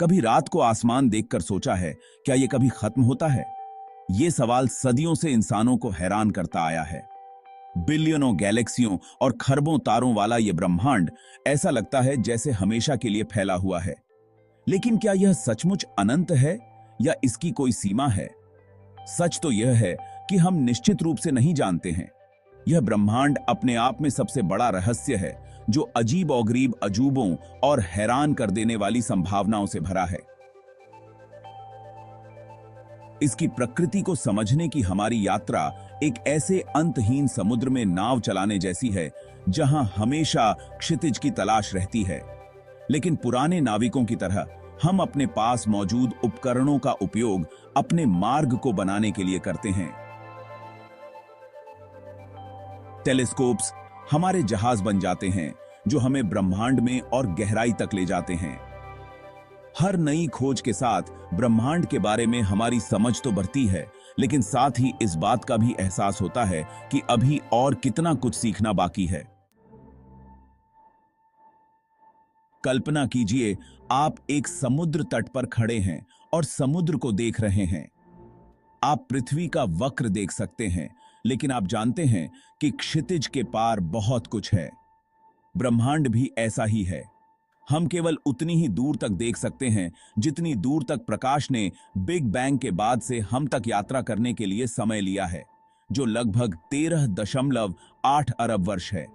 कभी रात को आसमान देखकर सोचा है क्या ये कभी खत्म होता है? ये सवाल सदियों से इंसानों को हैरान करता आया है। बिलियनों गैलेक्सियों और खरबों तारों वाला ये ब्रह्मांड ऐसा लगता है जैसे हमेशा के लिए फैला हुआ है। लेकिन क्या यह सचमुच अनंत है या इसकी कोई सीमा है? सच तो यह है कि हम निश्चित रूप से नहीं जानते हैं। यह ब्रह्मांड अपने आप में सबसे बड़ा रहस्य है, जो अजीब और गरीब अजूबों और हैरान कर देने वाली संभावनाओं से भरा है। इसकी प्रकृति को समझने की हमारी यात्रा एक ऐसे अंतहीन समुद्र में नाव चलाने जैसी है, जहां हमेशा क्षितिज की तलाश रहती है। लेकिन पुराने नाविकों की तरह हम अपने पास मौजूद उपकरणों का उपयोग अपने मार्ग को बनाने के लिए करते हैं। टेलीस्कोप्स हमारे जहाज बन जाते हैं, जो हमें ब्रह्मांड में और गहराई तक ले जाते हैं। हर नई खोज के साथ ब्रह्मांड के बारे में हमारी समझ तो बढ़ती है, लेकिन साथ ही इस बात का भी एहसास होता है कि अभी और कितना कुछ सीखना बाकी है। कल्पना कीजिए, आप एक समुद्र तट पर खड़े हैं और समुद्र को देख रहे हैं। आप पृथ्वी का वक्र देख सकते हैं, लेकिन आप जानते हैं कि क्षितिज के पार बहुत कुछ है। ब्रह्मांड भी ऐसा ही है। हम केवल उतनी ही दूर तक देख सकते हैं जितनी दूर तक प्रकाश ने बिग बैंग के बाद से हम तक यात्रा करने के लिए समय लिया है, जो लगभग 13.8 अरब वर्ष है।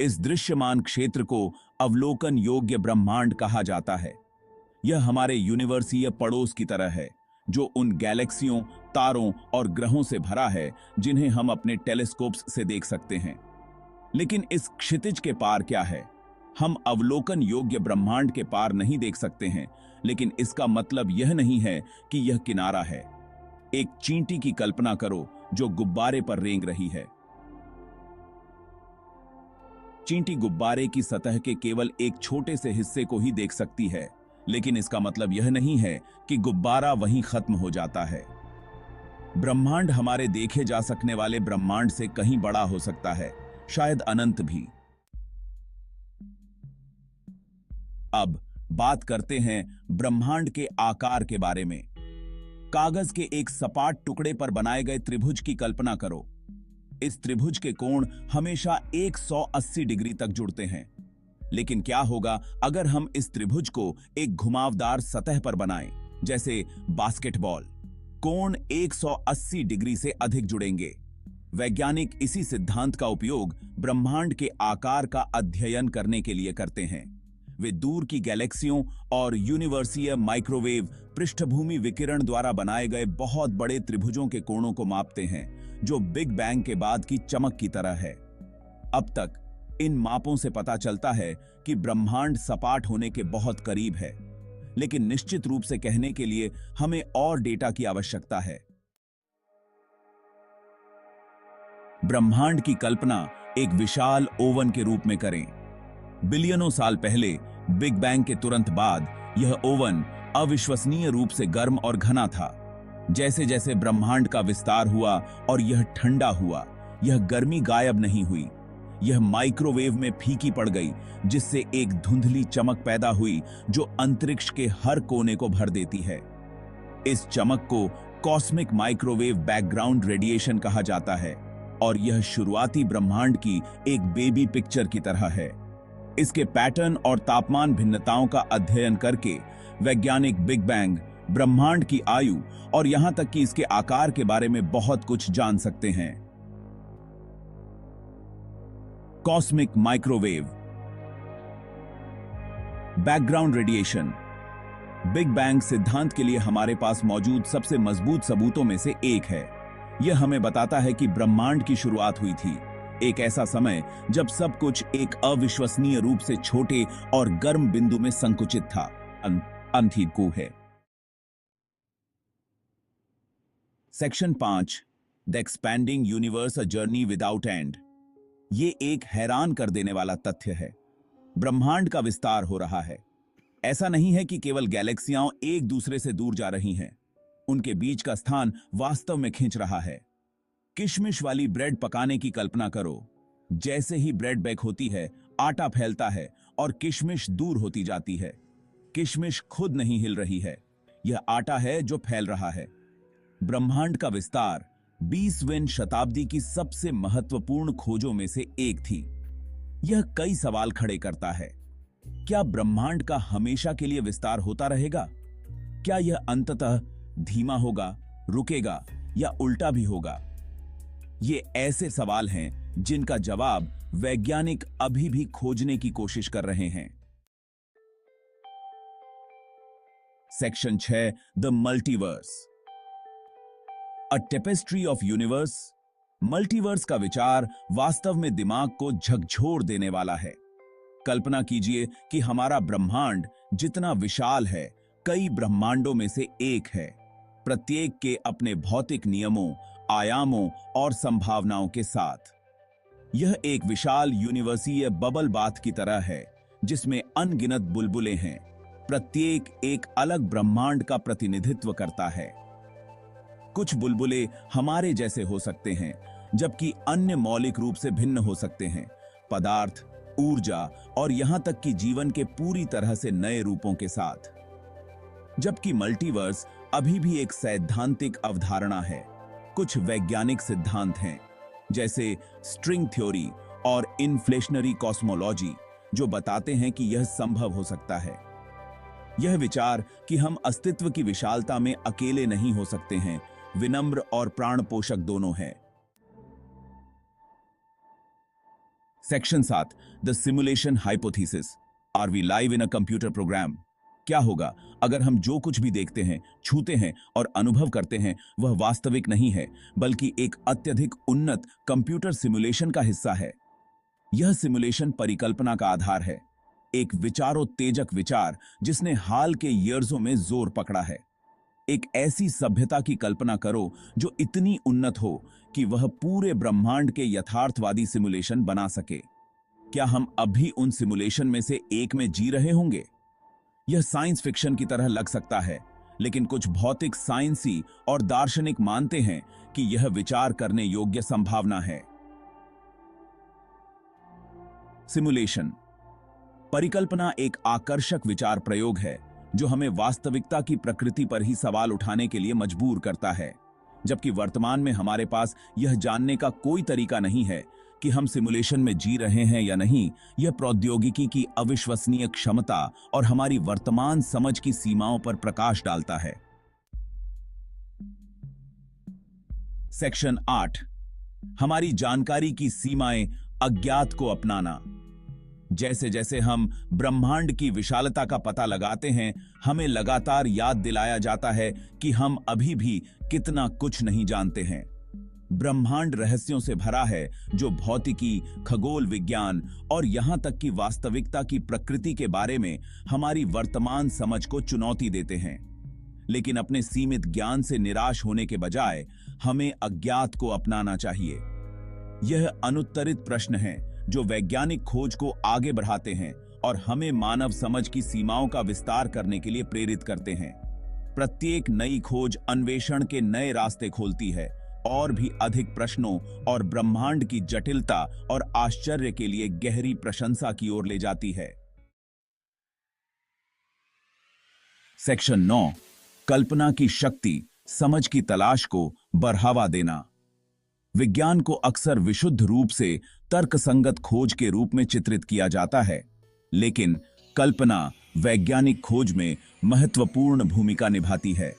इस दृश्यमान क्षेत्र को अवलोकन योग्य ब्रह्मांड कहा जाता है। यह हमारे यूनिवर्सीय पड़ोस की तरह है, जो उन गैलेक्सियों, तारों और ग्रहों से भरा है जिन्हें हम अपने टेलीस्कोप्स से देख सकते हैं। लेकिन इस क्षितिज के पार क्या है? हम अवलोकन योग्य ब्रह्मांड के पार नहीं देख सकते हैं, लेकिन इसका मतलब यह नहीं है कि यह किनारा है। एक चींटी की कल्पना करो जो गुब्बारे पर रेंग रही है। चींटी गुब्बारे की सतह के केवल एक छोटे से हिस्से को ही देख सकती है, लेकिन इसका मतलब यह नहीं है कि गुब्बारा वहीं खत्म हो जाता है। ब्रह्मांड हमारे देखे जा सकने वाले ब्रह्मांड से कहीं बड़ा हो सकता है, शायद अनंत भी। अब बात करते हैं ब्रह्मांड के आकार के बारे में। कागज के एक सपाट टुकड़े पर बनाए गए त्रिभुज की कल्पना करो। इस त्रिभुज के कोण हमेशा 180 डिग्री तक जुड़ते हैं। लेकिन क्या होगा अगर हम इस त्रिभुज को एक घुमावदार सतह पर बनाएं, जैसे बास्केटबॉल? कोण 180 डिग्री से अधिक जुड़ेंगे। वैज्ञानिक इसी सिद्धांत का उपयोग ब्रह्मांड के आकार का अध्ययन करने के लिए करते हैं। वे दूर की गैलेक्सियों और यूनिवर्सीय माइक्रोवेव पृष्ठभूमि विकिरण द्वारा बनाए गए बहुत बड़े त्रिभुजों के कोणों को मापते हैं, जो बिग बैंग के बाद की चमक की तरह है। अब तक इन मापों से पता चलता है कि ब्रह्मांड सपाट होने के बहुत करीब है, लेकिन निश्चित रूप से कहने के लिए हमें और डेटा की आवश्यकता है। ब्रह्मांड की कल्पना एक विशाल ओवन के रूप में करें। बिलियनों साल पहले बिग बैंग के तुरंत बाद यह ओवन अविश्वसनीय रूप से गर्म और घना था। जैसे जैसे ब्रह्मांड का विस्तार हुआ और यह ठंडा हुआ, यह गर्मी गायब नहीं हुई। यह माइक्रोवेव में फीकी पड़ गई, जिससे एक धुंधली चमक पैदा हुई जो अंतरिक्ष के हर कोने को भर देती है। इस चमक को कॉस्मिक माइक्रोवेव बैकग्राउंड रेडिएशन कहा जाता है, और यह शुरुआती ब्रह्मांड की एक बेबी पिक्चर की तरह है। इसके पैटर्न और तापमान भिन्नताओं का अध्ययन करके वैज्ञानिक बिग बैंग, ब्रह्मांड की आयु और यहां तक कि इसके आकार के बारे में बहुत कुछ जान सकते हैं। Cosmic microwave background radiation big bang सिद्धांत के लिए हमारे पास मौजूद सबसे मजबूत सबूतों में से एक है। यह हमें बताता है कि ब्रह्मांड की शुरुआत हुई थी, एक ऐसा समय जब सब कुछ एक अविश्वसनीय रूप से छोटे और गर्म बिंदु में संकुचित था। अंथिकू है। Section 5, the expanding universe, a journey without and. ये एक हैरान कर देने वाला तथ्य है। ब्रह्मांड का विस्तार हो रहा है। ऐसा नहीं है कि केवल गैलेक्सियां एक दूसरे से दूर जा रही हैं, उनके बीच का स्थान वास्तव में खिंच रहा है। किशमिश वाली ब्रेड पकाने की कल्पना करो। जैसे ही ब्रेड बेक होती है, आटा फैलता है और किशमिश दूर होती जाती है। किशमिश खुद नहीं हिल रही है, यह आटा है जो फैल रहा है। ब्रह्मांड का विस्तार 20वीं शताब्दी की सबसे महत्वपूर्ण खोजों में से एक थी। यह कई सवाल खड़े करता है। क्या ब्रह्मांड का हमेशा के लिए विस्तार होता रहेगा? क्या यह अंततः धीमा होगा, रुकेगा या उल्टा भी होगा? ये ऐसे सवाल हैं जिनका जवाब वैज्ञानिक अभी भी खोजने की कोशिश कर रहे हैं। Section 6, the multiverse, a tapestry of universe. Multiverse का विचार वास्तव में दिमाग को झकझोर देने वाला है। कल्पना कीजिए कि हमारा ब्रह्मांड जितना विशाल है, कई ब्रह्मांडों में से एक है, प्रत्येक के अपने भौतिक नियमों, आयामों और संभावनाओं के साथ। यह एक विशाल यूनिवर्सीय बबल बाथ की तरह है जिसमें अनगिनत बुलबुलें हैं। प्रत्येक एक अलग ब्रह्मांड का प्रतिनिधित्व करता है। कुछ बुलबुले हमारे जैसे हो सकते हैं, जबकि अन्य मौलिक रूप से भिन्न हो सकते हैं, पदार्थ, ऊर्जा और यहां तक कि जीवन के पूरी तरह से नए रूपों के साथ। जबकि मल्टीवर्स अभी भी एक सैद्धांतिक अवधारणा है, कुछ वैज्ञानिक सिद्धांत हैं जैसे स्ट्रिंग थ्योरी और इन्फ्लेशनरी कॉस्मोलॉजी जो बताते हैं कि यह संभव हो सकता है। यह विचार कि हम अस्तित्व की विशालता में अकेले नहीं हो सकते हैं, विनम्र और प्राण पोषक दोनों है। Section 7, the simulation hypothesis, are we live in a computer program. क्या होगा अगर हम जो कुछ भी देखते हैं, छूते हैं और अनुभव करते हैं वह वास्तविक नहीं है, बल्कि एक अत्यधिक उन्नत कंप्यूटर सिमुलेशन का हिस्सा है? यह सिमुलेशन परिकल्पना का आधार है, एक विचारोत्तेजक विचार जिसने हाल के ईयर्सों में जोर पकड़ा है। एक ऐसी सभ्यता की कल्पना करो जो इतनी उन्नत हो कि वह पूरे ब्रह्मांड के यथार्थवादी सिमुलेशन बना सके। क्या हम अभी उन सिमुलेशन में से एक में जी रहे होंगे? यह साइंस फिक्शन की तरह लग सकता है, लेकिन कुछ भौतिक, साइंसी और दार्शनिक मानते हैं कि यह विचार करने योग्य संभावना है। सिमुलेशन परिकल्पना एक आकर्षक विचार प्रयोग है जो हमें वास्तविकता की प्रकृति पर ही सवाल उठाने के लिए मजबूर करता है। जबकि वर्तमान में हमारे पास यह जानने का कोई तरीका नहीं है कि हम सिमुलेशन में जी रहे हैं या नहीं, यह प्रौद्योगिकी की अविश्वसनीय क्षमता और हमारी वर्तमान समझ की सीमाओं पर प्रकाश डालता है। सेक्शन 8, हमारी जानकारी की सीमाएं, अज्ञात को अपनाना। जैसे जैसे हम ब्रह्मांड की विशालता का पता लगाते हैं, हमें लगातार याद दिलाया जाता है कि हम अभी भी कितना कुछ नहीं जानते हैं। ब्रह्मांड रहस्यों से भरा है जो भौतिकी, खगोल विज्ञान और यहां तक कि वास्तविकता की प्रकृति के बारे में हमारी वर्तमान समझ को चुनौती देते हैं। लेकिन अपने सीमित ज्ञान से निराश होने के बजाय हमें अज्ञात को अपनाना चाहिए। यह अनुत्तरित प्रश्न है जो वैज्ञानिक खोज को आगे बढ़ाते हैं और हमें मानव समझ की सीमाओं का विस्तार करने के लिए प्रेरित करते हैं। प्रत्येक नई खोज अन्वेषण के नए रास्ते खोलती है और भी अधिक प्रश्नों और ब्रह्मांड की जटिलता और आश्चर्य के लिए गहरी प्रशंसा की ओर ले जाती है। सेक्शन 9, कल्पना की शक्ति, समझ की तलाश को बढ़ावा देना। विज्ञान को अक्सर विशुद्ध रूप से तर्कसंगत खोज के रूप में चित्रित किया जाता है, लेकिन कल्पना वैज्ञानिक खोज में महत्वपूर्ण भूमिका निभाती है।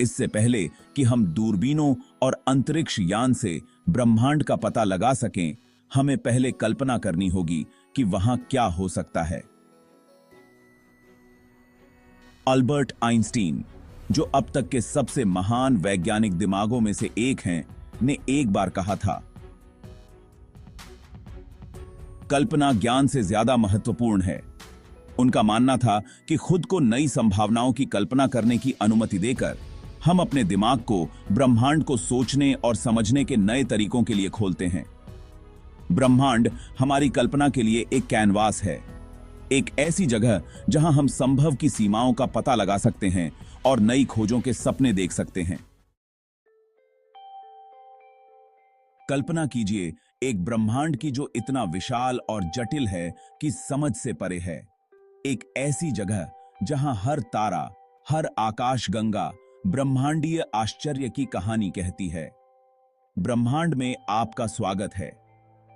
इससे पहले कि हम दूरबीनों और अंतरिक्ष यान से ब्रह्मांड का पता लगा सकें, हमें पहले कल्पना करनी होगी कि वहां क्या हो सकता है। अल्बर्ट आइंस्टीन, जो अब तक के सबसे महान वैज्ञानिक दिमागों में से एक हैं, ने एक बार कहा था, कल्पना ज्ञान से ज्यादा महत्वपूर्ण है। उनका मानना था कि खुद को नई संभावनाओं की कल्पना करने की अनुमति देकर हम अपने दिमाग को ब्रह्मांड को सोचने और समझने के नए तरीकों के लिए खोलते हैं। ब्रह्मांड हमारी कल्पना के लिए एक कैनवास है, एक ऐसी जगह जहां हम संभव की सीमाओं का पता लगा सकते हैं और नई खोजों के सपने देख सकते हैं। कल्पना कीजिए एक ब्रह्मांड की जो इतना विशाल और जटिल है कि समझ से परे है। एक ऐसी जगह जहां हर तारा, हर आकाशगंगा ब्रह्मांडीय आश्चर्य की कहानी कहती है। ब्रह्मांड में आपका स्वागत है,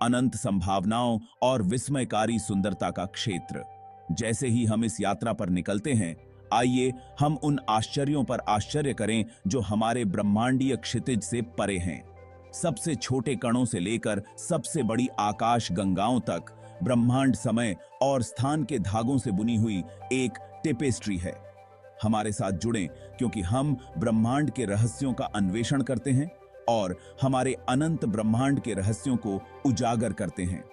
अनंत संभावनाओं और विस्मयकारी सुंदरता का क्षेत्र। जैसे ही हम इस यात्रा पर निकलते हैं, आइए हम उन आश्चर्यों पर आश्चर्य करें जो हमारे ब्रह्मांडीय क्षितिज से परे हैं। सबसे छोटे कणों से लेकर सबसे बड़ी आकाश गंगाओं तक ब्रह्मांड समय और स्थान के धागों से बुनी हुई एक टेपेस्ट्री है। हमारे साथ जुड़ें, क्योंकि हम ब्रह्मांड के रहस्यों का अन्वेषण करते हैं और हमारे अनंत ब्रह्मांड के रहस्यों को उजागर करते हैं।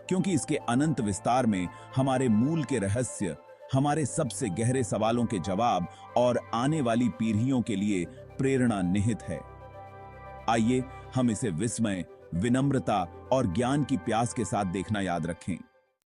क्योंकि इसके अनंत विस्तार में हमारे मूल के रहस्य, हमारे सबसे गहरे सवालों के जवाब और आने वाली पीढ़ियों के लिए प्रेरणा निहित है। आइए हम इसे विस्मय, विनम्रता और ज्ञान की प्यास के साथ देखना याद रखें।